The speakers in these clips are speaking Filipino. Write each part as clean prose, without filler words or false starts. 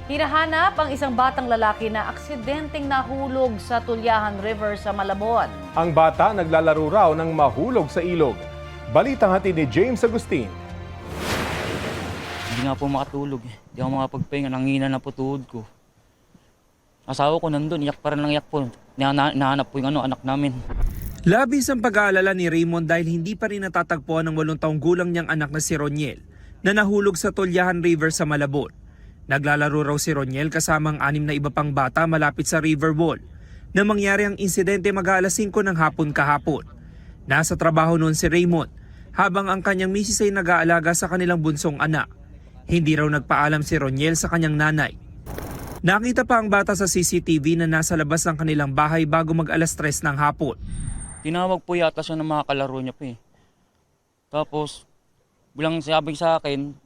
Hinahanap ang isang batang lalaki na aksidenteng nahulog sa Tulyahan River sa Malabon. Ang bata naglalaro raw ng mahulog sa ilog. Balitang hatid ni James Agustin. Hindi nga po makatulog. Hindi ako makapagpahinga. Nanghina na po tuhod ko. Asawa ko nandun. Iyak pa rin lang iyak po. Nahanap po yung anak namin. Labis ang pag-aalala ni Raymond dahil hindi pa rin natatagpuan ng 8 taong gulang niyang anak na si Roniel na nahulog sa Tulyahan River sa Malabon. Naglalaro raw si Roniel kasama ang 6 na iba pang bata malapit sa river wall na mangyari ang insidente mag-aalas 5 ng hapon kahapon. Nasa trabaho noon si Raymond habang ang kanyang misis ay nag-aalaga sa kanilang bunsong anak. Hindi raw nagpaalam si Roniel sa kanyang nanay. Nakita pa ang bata sa CCTV na nasa labas ng kanilang bahay bago mag-alas 3 ng hapon. Tinawag po yata siya ng mga kalaro niya po eh. Tapos, bilang sabi sa akin,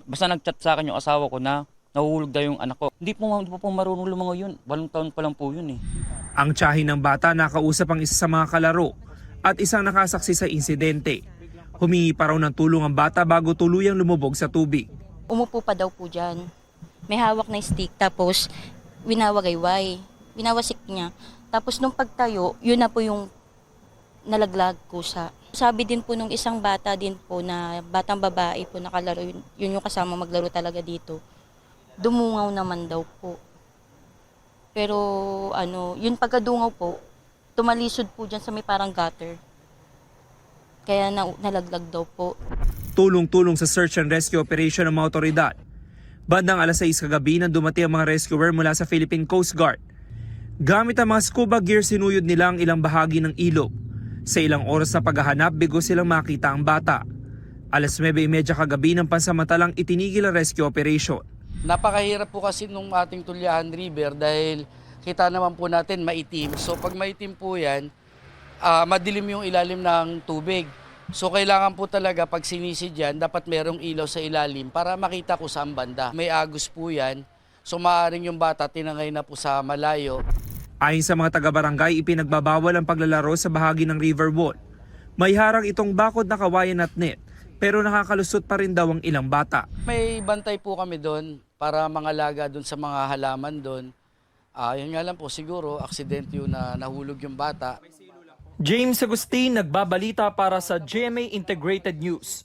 basta nag-chat sa akin yung asawa ko na nahulog daw yung anak ko. Hindi po marunong lumangoy yun. 8 taon pa lang po yun eh. Ang tiyahin ng bata nakausap ang isa sa mga kalaro at isang nakasaksi sa insidente. Humingi pa raw ng tulong ang bata bago tuluyang lumubog sa tubig. Umupo pa daw po dyan. May hawak na stick tapos winawagayway. Winawasik niya. Tapos nung pagtayo, yun na po yung nalaglag kusa. Sabi din po nung isang bata din po na batang babae po nakalaro, yun yung kasama maglaro talaga dito. Dumungaw naman daw po. Pero yun pagkadungaw po, tumalisod po dyan sa may parang gutter. Kaya nalaglag daw po. Tulong-tulong sa search and rescue operation ng mga otoridad. Bandang alas 6 kagabi nang dumating ang mga rescuer mula sa Philippine Coast Guard. Gamit ang mga scuba gear sinuyod nila ang ilang bahagi ng ilog. Sa ilang oras na paghahanap, bigo silang makita ang bata. Alas 9:30 kagabi ng pansamantalang itinigil ang rescue operation. Napakahirap po kasi nung ating Tulyahan River dahil kita naman po natin maitim. So pag maitim po yan, madilim yung ilalim ng tubig. So kailangan po talaga pag sinisid yan, dapat merong ilaw sa ilalim para makita kung saan banda. May agos po yan, so maaaring yung bata tinangay na po sa malayo. Ayon sa mga taga-barangay, ipinagbabawal ang paglalaro sa bahagi ng river wall. May harang itong bakod na kawayan at net, pero nakakalusot pa rin daw ang ilang bata. May bantay po kami doon para mangalaga doon sa mga halaman doon. Yun nga lang po, siguro, aksidente yun na nahulog yung bata. James Agustin, nagbabalita para sa GMA Integrated News.